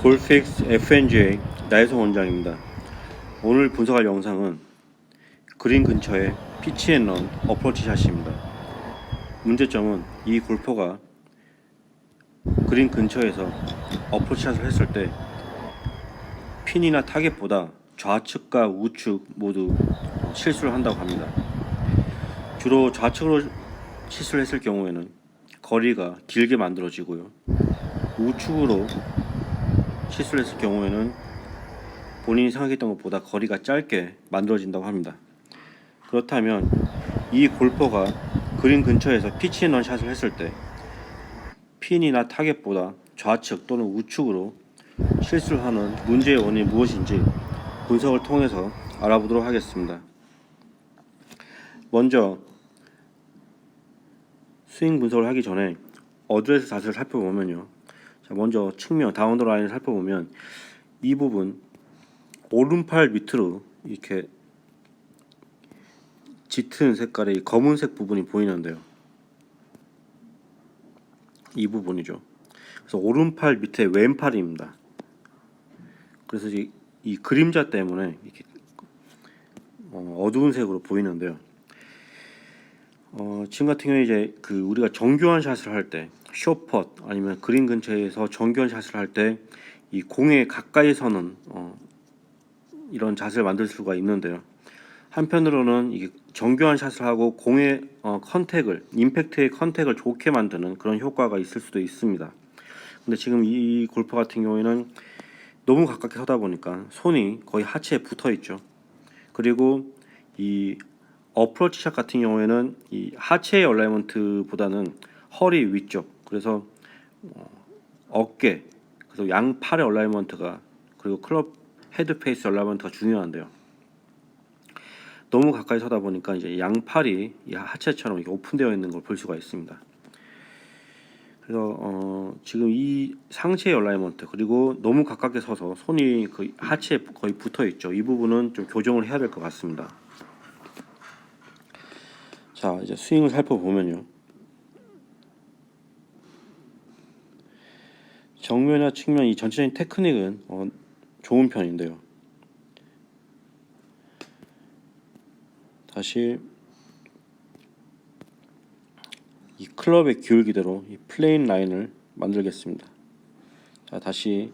골픽스 FNGA 나혜성 원장입니다. 오늘 분석할 영상은 그린 근처의 피치앤런 어프로치 샷입니다. 문제점은 이 골퍼가 그린 근처에서 어프로치 샷을 했을 때 핀이나 타겟보다 좌측과 우측 모두 실수를 한다고 합니다. 주로 좌측으로 실수를 했을 경우에는 거리가 길게 만들어지고요. 우측으로 실수를 했을 경우에는 본인이 생각했던 것보다 거리가 짧게 만들어진다고 합니다. 그렇다면 이 골퍼가 그린 근처에서 피치앤런 샷을 했을 때 핀이나 타겟보다 좌측 또는 우측으로 실수를 하는 문제의 원인이 무엇인지 분석을 통해서 알아보도록 하겠습니다. 먼저 스윙 분석을 하기 전에 어드레스 자세를 살펴보면요. 자, 먼저 측면 다운더 라인을 살펴보면 이 부분 오른팔 밑으로 이렇게 짙은 색깔의 검은색 부분이 보이는데요. 이 부분이죠. 그래서 오른팔 밑에 왼팔입니다. 그래서 이 그림자 때문에 이렇게 어두운 색으로 보이는데요. 지금 같은 경우에 이제 우리가 정교한 샷을 할 때 숏펫 아니면 그린 근처에서 정교한 샷을 할 때 이 공에 가까이서는 이런 샷을 만들 수가 있는데요. 한편으로는 이게 정교한 샷을 하고 공의 컨택을 임팩트의 컨택을 좋게 만드는 그런 효과가 있을 수도 있습니다. 근데 지금 이 골퍼 같은 경우에는 너무 가깝게 서다 보니까 손이 거의 하체에 붙어 있죠. 그리고 이 어프로치 샷 같은 경우에는 이 하체의 얼라이먼트보다는 허리 위쪽, 그래서 어깨, 그래서 양팔의 얼라이먼트가, 그리고 클럽 헤드 페이스 얼라이먼트가 중요한데요. 너무 가까이 서다 보니까 이제 양팔이 이 하체처럼 이렇게 오픈되어 있는 걸 볼 수가 있습니다. 그래서 지금 이 상체의 얼라이먼트, 그리고 너무 가깝게 서서 손이 거의 하체에 거의 붙어 있죠. 이 부분은 좀 교정을 해야 될 것 같습니다. 자, 이제 스윙을 살펴보면요. 정면이나 측면 이 전체적인 테크닉은 좋은 편인데요. 다시 이 클럽의 기울기대로 이 플레인 라인을 만들겠습니다. 자, 다시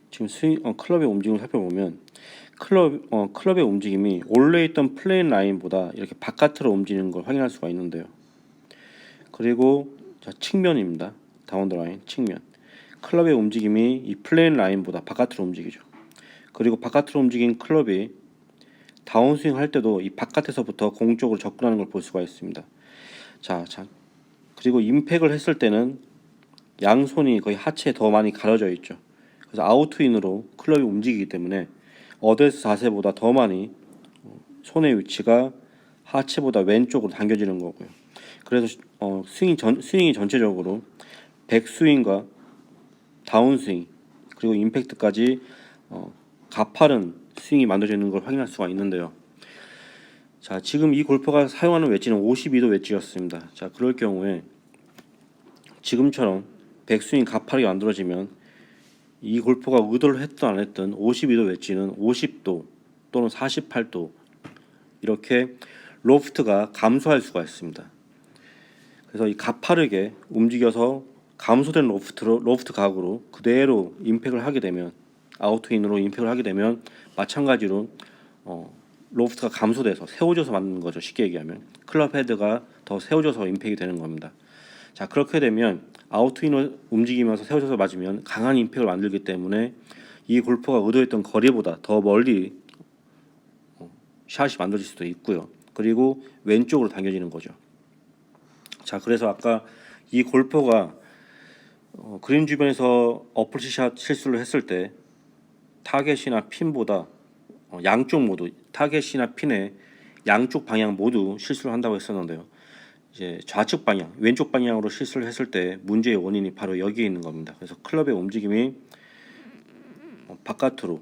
지금 클럽의 움직임을 살펴보면 클럽의 움직임이 원래 있던 플레인 라인보다 이렇게 바깥으로 움직이는 걸 확인할 수가 있는데요. 그리고 자, 측면입니다. 다운더 라인 측면. 클럽의 움직임이 이 플레인 라인보다 바깥으로 움직이죠. 그리고 바깥으로 움직인 클럽이 다운스윙 할 때도 이 바깥에서부터 공 쪽으로 접근하는 걸 볼 수가 있습니다. 자, 그리고 임팩을 했을 때는 양손이 거의 하체에 더 많이 가려져 있죠. 그래서 아웃트인으로 클럽이 움직이기 때문에 어드레스 자세보다 더 많이 손의 위치가 하체보다 왼쪽으로 당겨지는 거고요. 그래서 스윙이 전체적으로 백스윙과 다운스윙 그리고 임팩트까지 가파른 스윙이 만들어지는 걸 확인할 수가 있는데요. 자, 지금 이 골퍼가 사용하는 웨지는 52도 웨지였습니다. 자, 그럴 경우에 지금처럼 백스윙 가파르게 만들어지면 이 골퍼가 의도를 했든 안 했든 52도 웨지는 50도 또는 48도 이렇게 로프트가 감소할 수가 있습니다. 그래서 이 가파르게 움직여서 감소된 로프트 각으로 그대로 임팩을 하게 되면 아웃트인으로 임팩을 하게 되면 마찬가지로 로프트가 감소돼서 세워져서 맞는 거죠. 쉽게 얘기하면 클럽 헤드가 더 세워져서 임팩이 되는 겁니다. 자, 그렇게 되면 아웃트인으로 움직이면서 세워져서 맞으면 강한 임팩을 만들기 때문에 이 골퍼가 의도했던 거리보다 더 멀리 샷이 만들어질 수도 있고요. 그리고 왼쪽으로 당겨지는 거죠. 자, 그래서 아까 이 골퍼가 그린 주변에서 어프로치 샷 실수를 했을 때 타겟이나 핀보다 양쪽 모두 타겟이나 핀의 양쪽 방향 모두 실수를 한다고 했었는데요. 이제 좌측 방향, 왼쪽 방향으로 실수를 했을 때 문제의 원인이 바로 여기에 있는 겁니다. 그래서 클럽의 움직임이 바깥으로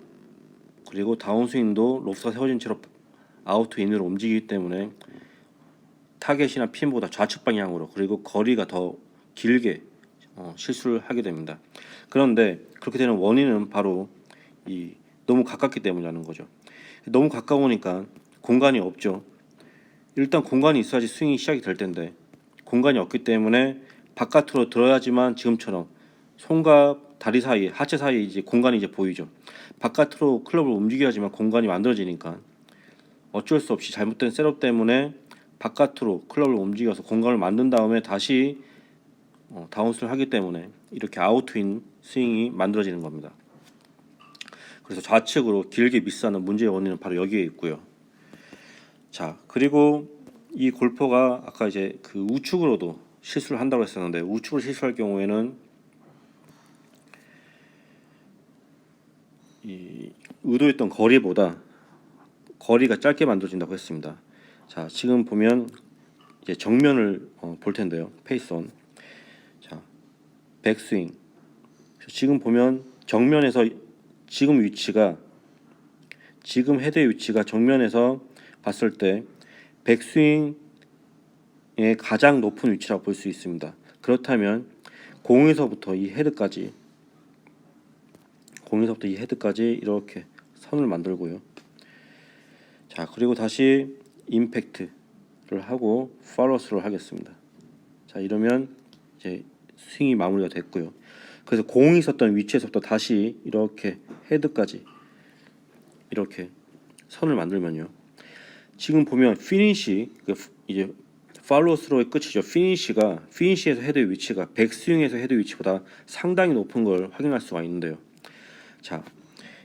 그리고 다운스윙도 로프트가 세워진 채로 아웃투인으로 움직이기 때문에 타겟이나 핀보다 좌측 방향으로 그리고 거리가 더 길게 실수를 하게 됩니다. 그런데 그렇게 되는 원인은 바로 이 너무 가깝기 때문이라는 거죠. 너무 가까우니까 공간이 없죠. 일단 공간이 있어야지 스윙이 시작이 될 텐데 공간이 없기 때문에 바깥으로 들어야지만 지금처럼 손과 다리 사이, 하체 사이에 이제 공간이 이제 보이죠. 바깥으로 클럽을 움직여야지만 공간이 만들어지니까 어쩔 수 없이 잘못된 셋업 때문에 바깥으로 클럽을 움직여서 공간을 만든 다음에 다시 다운스윙을 하기 때문에 이렇게 아웃인 스윙이 만들어지는 겁니다. 그래서 좌측으로 길게 미스하는 문제의 원인은 바로 여기에 있고요. 자, 그리고 이 골퍼가 아까 이제 그 우측으로도 실수를 한다고 했었는데 우측으로 실수할 경우에는 이 의도했던 거리보다 거리가 짧게 만들어진다고 했습니다. 자, 지금 보면 이제 정면을 볼 텐데요. 페이스온. 자, 백스윙. 지금 보면 정면에서 지금 헤드의 위치가 정면에서 봤을 때 백스윙의 가장 높은 위치라고 볼 수 있습니다. 그렇다면 공에서부터 이 헤드까지 이렇게 선을 만들고요. 자, 그리고 다시 임팩트를 하고 팔로스를 하겠습니다. 자, 이러면 이제 스윙이 마무리가 됐고요. 그래서 공이 있었던 위치에서부터 다시 이렇게 헤드까지 이렇게 선을 만들면요. 지금 보면 피니시 이제 팔로스로의 끝이죠. 피니시에서 헤드의 위치가 백스윙에서 헤드 위치보다 상당히 높은 걸 확인할 수가 있는데요. 자,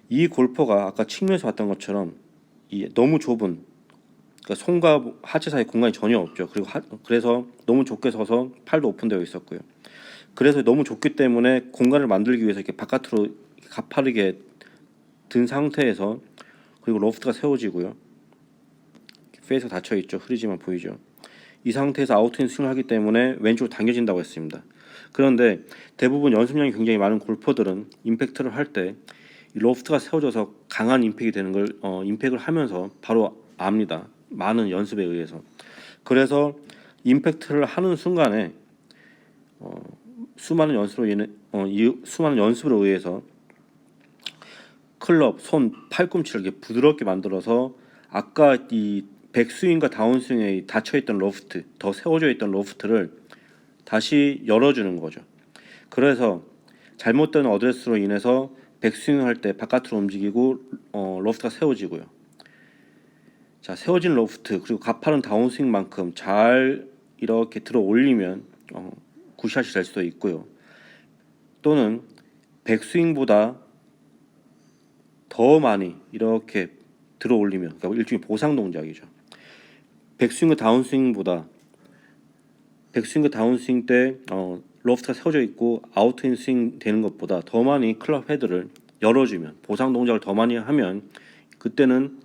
이 골퍼가 아까 측면에서 봤던 것처럼 이 너무 좁은 그러니까 손과 하체 사이 공간이 전혀 없죠. 그래서 너무 좁게 서서 팔도 오픈되어 있었고요. 그래서 너무 좁기 때문에 공간을 만들기 위해서 이렇게 바깥으로 가파르게 든 상태에서 그리고 로프트가 세워지고요. 페이스가 닫혀 있죠. 흐리지만 보이죠. 이 상태에서 아웃인 스윙을 하기 때문에 왼쪽으로 당겨진다고 했습니다. 그런데 대부분 연습량이 굉장히 많은 골퍼들은 임팩트를 할 때 로프트가 세워져서 강한 임팩이 되는 걸 임팩을 하면서 바로 압니다. 많은 연습에 의해서. 그래서 임팩트를 하는 순간에 수많은 연습으로 의해서 클럽, 손, 팔꿈치를 이렇게 부드럽게 만들어서 아까 이 백스윙과 다운스윙에 닫혀있던 로프트, 더 세워져 있던 로프트를 다시 열어주는 거죠. 그래서 잘못된 어드레스로 인해서 백스윙을 할 때 바깥으로 움직이고 로프트가 세워지고요. 자, 세워진 로프트 그리고 가파른 다운스윙만큼 잘 이렇게 들어 올리면 굿샷이 될 수도 있고요. 또는 백스윙보다 더 많이 이렇게 들어 올리면, 그러니까 일종의 보상 동작이죠. 백스윙과 다운스윙 때 로프트가 세워져 있고 아웃인 스윙 되는 것보다 더 많이 클럽 헤드를 열어주면, 보상 동작을 더 많이 하면 그때는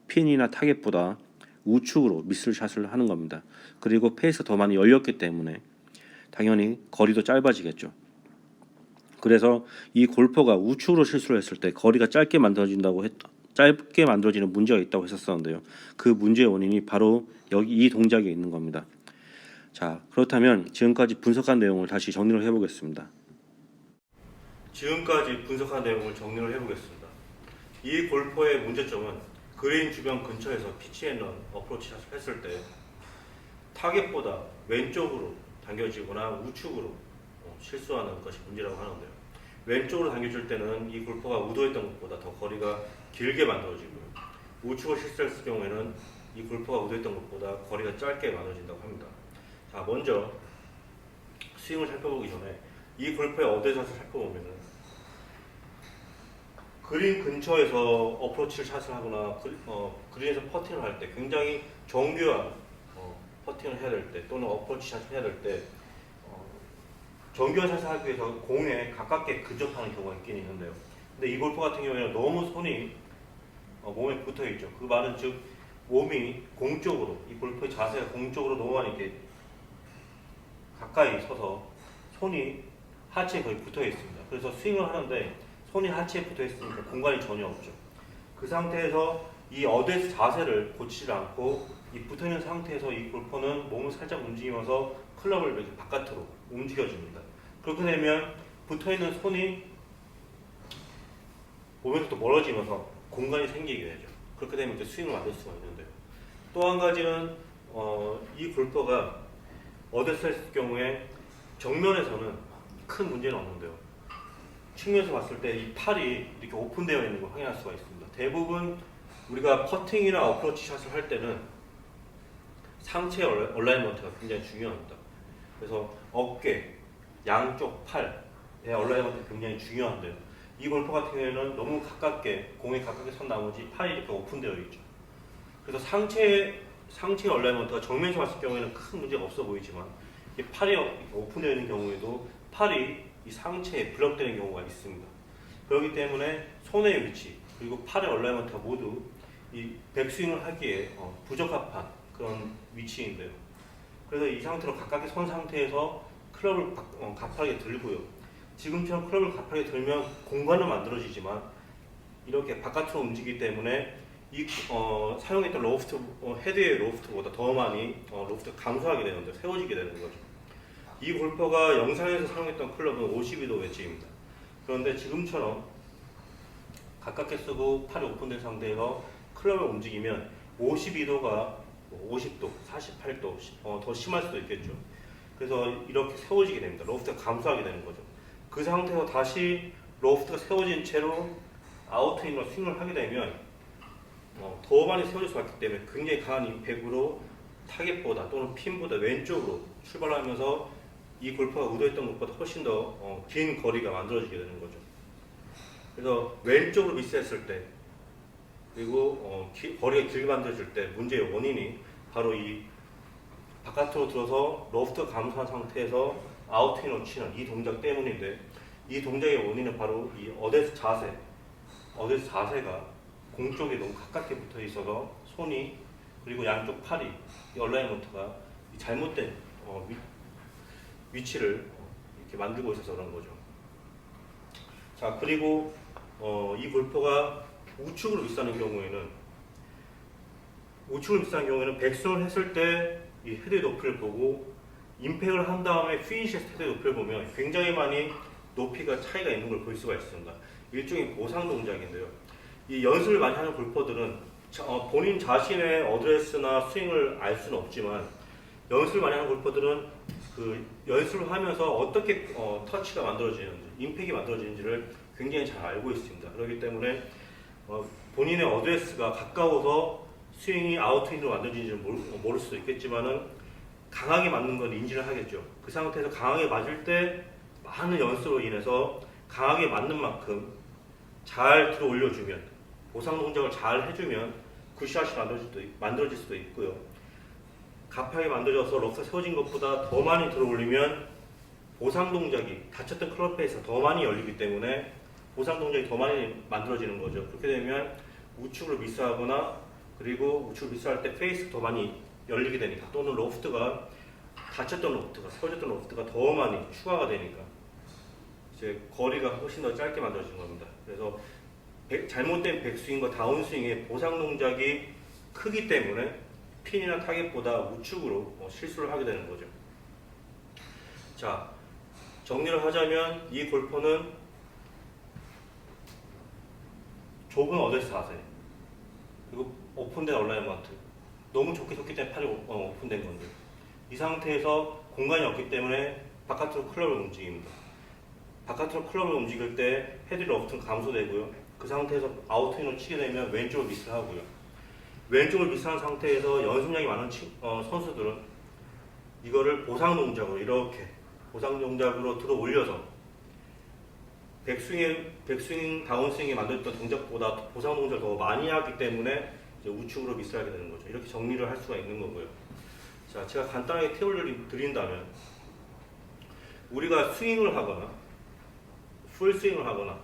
핀이나 타겟보다 우측으로 미스 샷을 하는 겁니다. 그리고 페이스가 더 많이 열렸기 때문에 당연히 거리도 짧아지겠죠. 그래서 이 골퍼가 우측으로 실수를 했을 때 거리가 짧게 만들어지는 문제가 있다고 했었는데요. 그 문제의 원인이 바로 여기 이 동작에 있는 겁니다. 자, 그렇다면 지금까지 분석한 내용을 다시 정리를 해보겠습니다. 이 골퍼의 문제점은 그린 주변 근처에서 피치앤런 어프로치 샷을 했을 때 타겟보다 왼쪽으로 당겨지거나 우측으로 실수하는 것이 문제라고 하는데요. 왼쪽으로 당겨질 때는 이 골퍼가 의도했던 것보다 더 거리가 길게 만들어지고요. 우측으로 실수했을 경우에는 이 골퍼가 의도했던 것보다 거리가 짧게 만들어진다고 합니다. 자, 먼저 스윙을 살펴보기 전에 이 골퍼의 어드샷을 살펴보면은 그린 근처에서 어프로치 샷을 하거나 그린에서 퍼팅을 할 때 굉장히 정교한 퍼팅을 해야 될 때 또는 어프로치 샷을 해야 될 때 정교한 샷을 하기 위해서 공에 가깝게 근접하는 경우가 있긴 있는데요. 근데 이 골프 같은 경우에는 너무 손이 몸에 붙어 있죠. 그 말은 즉 몸이 공 쪽으로, 이 골프의 자세가 공 쪽으로 너무 많이 이렇게 가까이 서서 손이 하체에 거의 붙어 있습니다. 그래서 스윙을 하는데 손이 하체에 붙어 있으니까 공간이 전혀 없죠. 그 상태에서 이 어드레스 자세를 고치지 않고 이 붙어 있는 상태에서 이 골퍼는 몸을 살짝 움직이면서 클럽을 이렇게 바깥으로 움직여줍니다. 그렇게 되면 붙어있는 손이 몸에서부터 멀어지면서 공간이 생기게 되죠. 그렇게 되면 이제 스윙을 만들 수가 있는데요. 또 한 가지는 이 골퍼가 어드레스를 했을 경우에 정면에서는 큰 문제는 없는데요. 측면에서 봤을 때 이 팔이 이렇게 오픈되어 있는 걸 확인할 수가 있습니다. 대부분 우리가 퍼팅이나 어프로치 샷을 할 때는 상체 얼라이먼트가 굉장히 중요합니다. 그래서 어깨, 양쪽 팔의 얼라이먼트가 굉장히 중요한데요. 이 골퍼 같은 경우에는 너무 가깝게, 공에 가깝게 선 나머지 팔이 이렇게 오픈되어 있죠. 그래서 상체 얼라이먼트가 정면에서 봤을 경우에는 큰 문제가 없어 보이지만 이 팔이 오픈되어 있는 경우에도 팔이 이 상체에 블럭되는 경우가 있습니다. 그렇기 때문에 손의 위치 그리고 팔의 얼라이먼트가 모두 이 백스윙을 하기에 부적합한 그런 위치인데요. 그래서 이 상태로 가깝게 선 상태에서 클럽을 가파르게 들고요. 지금처럼 클럽을 가파르게 들면 공간은 만들어지지만 이렇게 바깥으로 움직이기 때문에 이 사용했던 로프트 헤드의 로프트보다 더 많이 로프트가 감소하게 되는데 세워지게 되는 거죠. 이 골퍼가 영상에서 사용했던 클럽은 52도 웨지입니다. 그런데 지금처럼 가깝게 쓰고 팔이 오픈된 상태에서 클럽을 움직이면 52도가 50도, 48도 더 심할 수도 있겠죠. 그래서 이렇게 세워지게 됩니다. 로프트가 감소하게 되는 거죠. 그 상태에서 다시 로프트가 세워진 채로 아웃스윙으로 스윙을 하게 되면 더 많이 세워질 수가 있기 때문에 굉장히 강한 임팩으로 타겟보다 또는 핀보다 왼쪽으로 출발하면서 이 골퍼가 의도했던 것보다 훨씬 더 긴 거리가 만들어지게 되는 거죠. 그래서 왼쪽으로 미스했을 때 그리고 거리가 길게 만들어질 때 문제의 원인이 바로 이 바깥으로 들어서 로프트가 감소한 상태에서 아웃스윙으로 치는 이 동작 때문인데 이 동작의 원인은 바로 이 어드레스 자세가 공 쪽에 너무 가깝게 붙어 있어서 손이 그리고 양쪽 팔이 이 얼라이먼트가 잘못된 위치를 이렇게 만들고 있어서 그런 거죠. 자, 그리고 이 골퍼가 우측으로 미스하는 경우에는 백스윙을 했을 때 이 헤드의 높이를 보고 임팩을 한 다음에 피니시에서 헤드의 높이를 보면 굉장히 많이 높이가 차이가 있는 걸 볼 수가 있습니다. 일종의 보상 동작인데요. 이 연습을 많이 하는 골퍼들은 본인 자신의 어드레스나 스윙을 알 수는 없지만 연습을 많이 하는 골퍼들은 그 연습을 하면서 어떻게 터치가 만들어지는지, 임팩이 만들어지는지를 굉장히 잘 알고 있습니다. 그렇기 때문에 본인의 어드레스가 가까워서 스윙이 아웃스윙으로 만들어지는지를 모를 수도 있겠지만은 강하게 맞는 건 인지를 하겠죠. 그 상태에서 강하게 맞을 때 많은 연습으로 인해서 강하게 맞는 만큼 잘 들어 올려주면 보상 동작을 잘 해주면 굿샷이 만들어질 수도 있고요. 가파르게 만들어져서 럭스가 세워진 것보다 더 많이 들어 올리면 보상 동작이 닫혔던 클럽 페이스가 더 많이 열리기 때문에 보상 동작이 더 많이 만들어지는 거죠. 그렇게 되면 우측으로 미스하거나 그리고 우측으로 미스할 때 페이스가 더 많이 열리게 되니까 또는 로프트가 닫혔던 로프트가 세워졌던 로프트가 더 많이 추가가 되니까 이제 거리가 훨씬 더 짧게 만들어지는 겁니다. 그래서 잘못된 백스윙과 다운스윙의 보상 동작이 크기 때문에 핀이나 타겟보다 우측으로 실수를 하게 되는 거죠. 자, 정리를 하자면 이 골퍼는 좁은 어드레스 자세 그리고 오픈된 얼라이먼트 너무 좋게 섰기 때문에 팔이 오픈된 건데 이 상태에서 공간이 없기 때문에 바깥으로 클럽을 움직입니다. 바깥으로 클럽을 움직일 때 헤드 로프트는 감소되고요. 그 상태에서 아웃스윙을 치게 되면 왼쪽을 미스하고요. 왼쪽을 미스한 상태에서 연습량이 많은 선수들은 이거를 보상 동작으로 이렇게 보상 동작으로 들어 올려서 백스윙 다운스윙에 만들었던 동작보다 보상 동작을 더 많이 하기 때문에 이제 우측으로 미스하게 되는 거죠. 이렇게 정리를 할 수가 있는 거고요. 자, 제가 간단하게 팁을 드린다면 우리가 스윙을 하거나 풀스윙을 하거나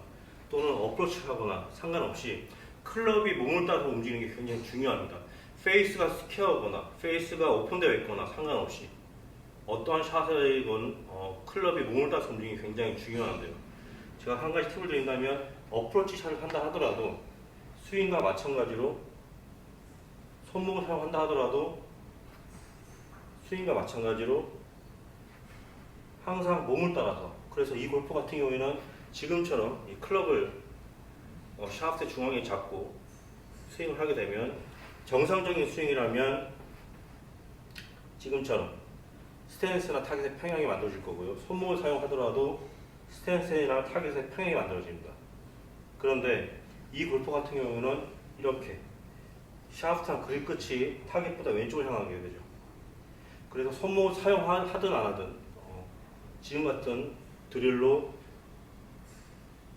또는 어프로치를 하거나 상관없이 클럽이 몸을 따라서 움직이는 게 굉장히 중요합니다. 페이스가 스퀘어거나 페이스가 오픈되어 있거나 상관없이 어떠한 샷이건 클럽이 몸을 따라서 움직이는 게 굉장히 중요한데요. 제가 한 가지 팁을 드린다면 어프로치 샷을 한다 하더라도 스윙과 마찬가지로 손목을 사용한다 하더라도 스윙과 마찬가지로 항상 몸을 따라서 그래서 이 골프 같은 경우에는 지금처럼 이 클럽을 샤프트 중앙에 잡고 스윙을 하게 되면 정상적인 스윙이라면 지금처럼 스탠스나 타겟의 평형이 만들어질 거고요. 손목을 사용하더라도 스탠스나 타겟의 평형이 만들어집니다. 그런데 이 골프 같은 경우는 이렇게 샤프트랑 그립 끝이 타겟보다 왼쪽을 향하게 되죠. 그래서 손목을 사용하든 안 하든 지금 같은 드릴로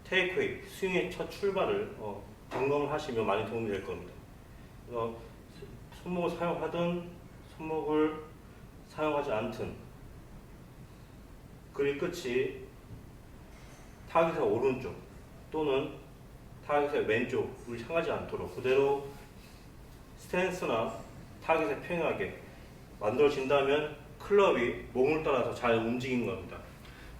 테이크웨이, 스윙의 첫 출발을 점검을 하시면 많이 도움이 될 겁니다. 그래서 손목을 사용하든 손목을 사용하지 않든 그립 끝이 타깃의 오른쪽 또는 타깃의 왼쪽을 향하지 않도록 그대로 스탠스나 타깃에 평행하게 만들어진다면 클럽이 몸을 따라서 잘 움직이는 겁니다.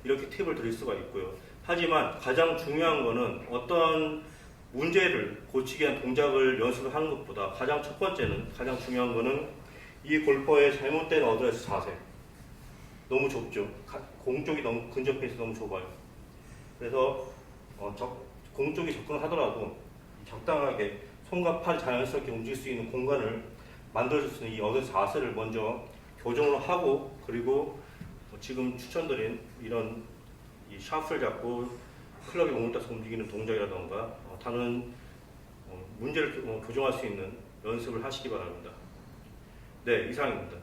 이렇게 팁을 드릴 수가 있고요. 하지만 가장 중요한 거는 어떤 문제를 고치기 위한 동작을 연습을 하는 것보다 가장 첫 번째는 가장 중요한 거는 이 골퍼의 잘못된 어드레스 자세. 너무 좁죠. 공 쪽이 너무 근접해 있어 너무 좁아요. 그래서 공 쪽이 접근하더라도 적당하게 손과 팔이 자연스럽게 움직일 수 있는 공간을 만들어줄 수 있는 이 어드레스 자세를 먼저 교정을 하고 그리고 지금 추천드린 이런 이 샤프를 잡고 클럽이 몸을 따서 움직이는 동작이라던가 다른 문제를 교정할 수 있는 연습을 하시기 바랍니다. 네, 이상입니다.